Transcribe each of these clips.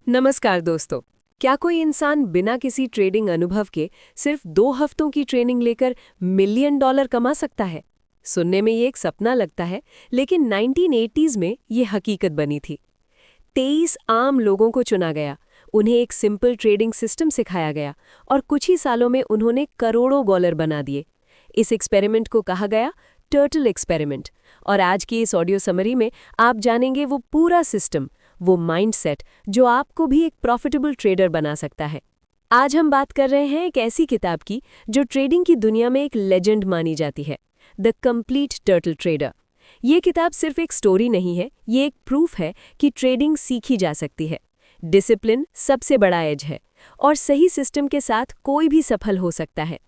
नमस्कार दोस्तों। क्या कोई इंसान बिना किसी ट्रेडिंग अनुभव के सिर्फ 2 हफ्तों की ट्रेनिंग लेकर मिलियन डॉलर कमा सकता है? सुनने में ये एक सपना लगता है, लेकिन 1980s में ये हकीकत बनी थी। 23 आम लोगों को चुना गया, उन्हें एक सिंपल ट्रेडिंग सिस्टम सिखाया गया और कुछ ही सालों में उन्होंने करोड़ों डॉलर बना दिए। इस एक्सपेरिमेंट को कहा गया टर्टल एक्सपेरिमेंट, और आज की इस ऑडियो समरी में आप जानेंगे वो पूरा सिस्टम, वो माइंडसेट जो आपको भी एक प्रॉफिटेबल ट्रेडर बना सकता है। आज हम बात कर रहे हैं एक ऐसी किताब की जो ट्रेडिंग की दुनिया में एक लेजेंड मानी जाती है, द कंप्लीट टर्टल ट्रेडर। ये किताब सिर्फ एक स्टोरी नहीं है, ये एक प्रूफ है कि ट्रेडिंग सीखी जा सकती है। डिसिप्लिन सबसे बड़ा एज है और सही सिस्टम के साथ कोई भी सफल हो सकता है।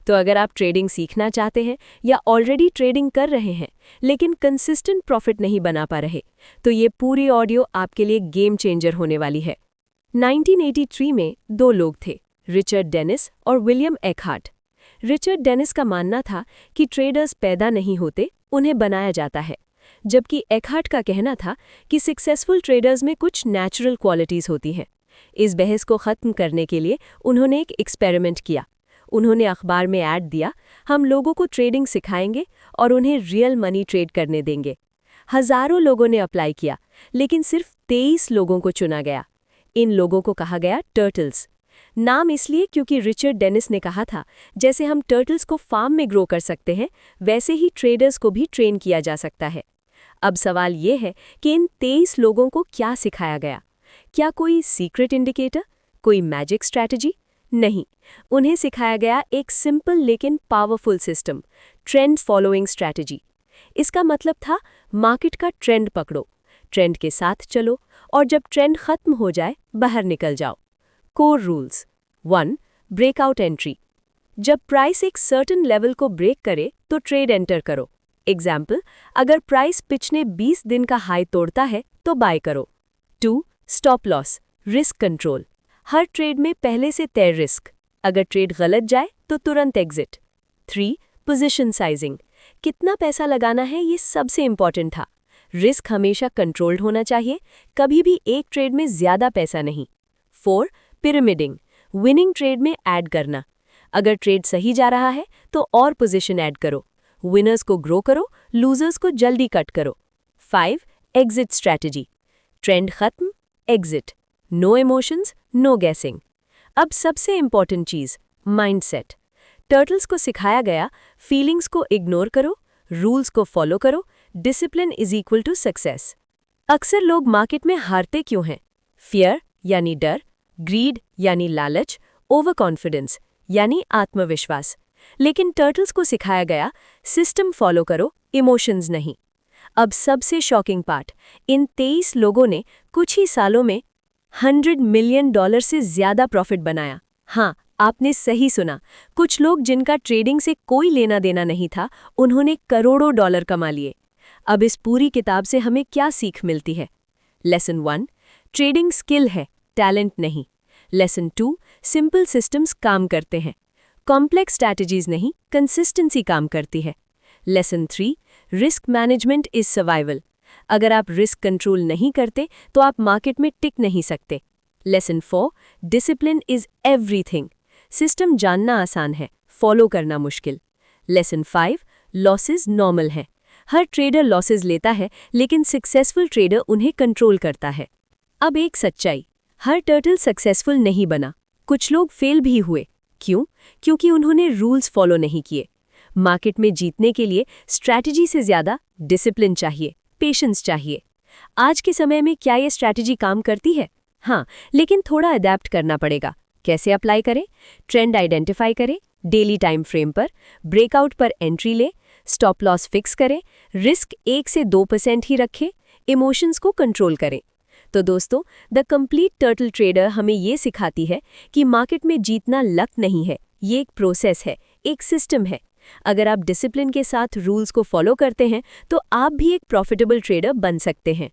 तो अगर आप ट्रेडिंग सीखना चाहते हैं या ऑलरेडी ट्रेडिंग कर रहे हैं लेकिन कंसिस्टेंट प्रॉफिट नहीं बना पा रहे, तो ये पूरी ऑडियो आपके लिए गेम चेंजर होने वाली है। 1983 में 2 लोग थे, रिचर्ड डेनिस और विलियम एकहार्ट। रिचर्ड डेनिस का मानना था कि ट्रेडर्स पैदा नहीं होते, उन्हें बनाया जाता है, जबकि एकहार्ट का कहना था कि सक्सेसफुल ट्रेडर्स में कुछ नेचुरल क्वालिटीज होती हैं। इस बहस को खत्म करने के लिए उन्होंने एक एक्सपेरिमेंट किया। उन्होंने अखबार में ऐड दिया, हम लोगों को ट्रेडिंग सिखाएंगे और उन्हें रियल मनी ट्रेड करने देंगे। हजारों लोगों ने अप्लाई किया, लेकिन सिर्फ 23 लोगों को चुना गया। इन लोगों को कहा गया टर्टल्स। नाम इसलिए क्योंकि रिचर्ड डेनिस ने कहा था, जैसे हम टर्टल्स को फार्म में ग्रो कर सकते हैं, वैसे ही ट्रेडर्स को भी ट्रेन किया जा सकता है। अब सवाल ये है कि इन 23 लोगों को क्या सिखाया गया? क्या कोई सीक्रेट इंडिकेटर, कोई मैजिक स्ट्रैटेजी? नहीं, उन्हें सिखाया गया एक सिंपल लेकिन powerful system, trend following strategy. इसका मतलब था मार्केट का ट्रेंड पकड़ो, ट्रेंड के साथ चलो और जब ट्रेंड खत्म हो जाए बाहर निकल जाओ। Core rules. 1. Breakout entry. जब प्राइस एक सर्टेन लेवल को ब्रेक करे तो ट्रेड एंटर करो। एग्जाम्पल, अगर प्राइस पिछले 20 दिन का हाई तोड़ता है तो बाय करो। 2. Stop loss, risk control. हर ट्रेड में पहले से तय रिस्क, अगर ट्रेड गलत जाए तो तुरंत एग्जिट। 3. पोजीशन साइजिंग, कितना पैसा लगाना है ये सबसे इंपॉर्टेंट था। रिस्क हमेशा कंट्रोल्ड होना चाहिए, कभी भी एक ट्रेड में ज्यादा पैसा नहीं। 4. पिरामिडिंग, विनिंग ट्रेड में ऐड करना, अगर ट्रेड सही जा रहा है तो और पोजीशन ऐड करो, विनर्स को ग्रो करो, लूजर्स को जल्दी कट करो। 5. एग्जिट स्ट्रैटेजी, ट्रेंड खत्म, exit, no emotions, no guessing. अब सबसे इंपॉर्टेंट चीज, माइंडसेट। टर्टल्स को सिखाया गया, फीलिंग्स को इग्नोर करो, रूल्स को फॉलो करो, discipline is equal to success. अक्सर लोग मार्केट में हारते क्यों हैं? फियर यानी डर, ग्रीड यानी लालच, ओवर कॉन्फिडेंस यानी आत्मविश्वास। लेकिन टर्टल्स को सिखाया गया, सिस्टम फॉलो करो, इमोशंस नहीं। अब सबसे शॉकिंग पार्ट, इन 23 लोगों ने कुछ ही सालों में $100 मिलियन से ज्यादा प्रॉफिट बनाया। हाँ, आपने सही सुना, कुछ लोग जिनका ट्रेडिंग से कोई लेना देना नहीं था, उन्होंने करोड़ों डॉलर कमा लिए। अब इस पूरी किताब से हमें क्या सीख मिलती है? लेसन 1, ट्रेडिंग स्किल है, टैलेंट नहीं। लेसन 2, सिंपल सिस्टम्स काम करते हैं, कॉम्प्लेक्स स्ट्रैटेजीज नहीं, कंसिस्टेंसी काम करती है। Lesson 3, risk management is survival, अगर आप रिस्क कंट्रोल नहीं करते तो आप मार्केट में टिक नहीं सकते। Lesson 4, discipline is everything, system जानना आसान है, फॉलो करना मुश्किल। लेसन 5, लॉसेस नॉर्मल हैं, हर ट्रेडर लॉसेस लेता है, लेकिन सक्सेसफुल ट्रेडर उन्हें कंट्रोल करता है। अब एक सच्चाई, हर टर्टल सक्सेसफुल नहीं बना, कुछ लोग फेल भी हुए। क्यों? क्योंकि उन्होंने रूल्स फॉलो नहीं किए। मार्केट में जीतने के लिए स्ट्रैटेजी से ज्यादा डिसिप्लिन चाहिए, पेशेंस चाहिए। आज के समय में क्या ये स्ट्रैटेजी काम करती है? हाँ, लेकिन थोड़ा अडेप्ट करना पड़ेगा। कैसे अप्लाई करें? ट्रेंड आइडेंटिफाई करें, डेली टाइम फ्रेम पर, ब्रेकआउट पर एंट्री ले, स्टॉप लॉस फिक्स करें, रिस्क 1 से 2% ही रखें, इमोशंस को कंट्रोल करें। तो दोस्तों, द कंप्लीट टर्टल ट्रेडर हमें ये सिखाती है कि मार्केट में जीतना लक नहीं है, ये एक प्रोसेस है, एक सिस्टम है। अगर आप डिसिप्लिन के साथ रूल्स को फॉलो करते हैं तो आप भी एक प्रॉफिटेबल ट्रेडर बन सकते हैं।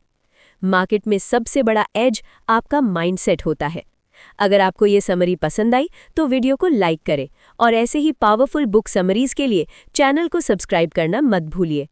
मार्केट में सबसे बड़ा एज आपका माइंडसेट होता है। अगर आपको ये समरी पसंद आई तो वीडियो को लाइक करें और ऐसे ही पावरफुल बुक समरीज के लिए चैनल को सब्सक्राइब करना मत भूलिए।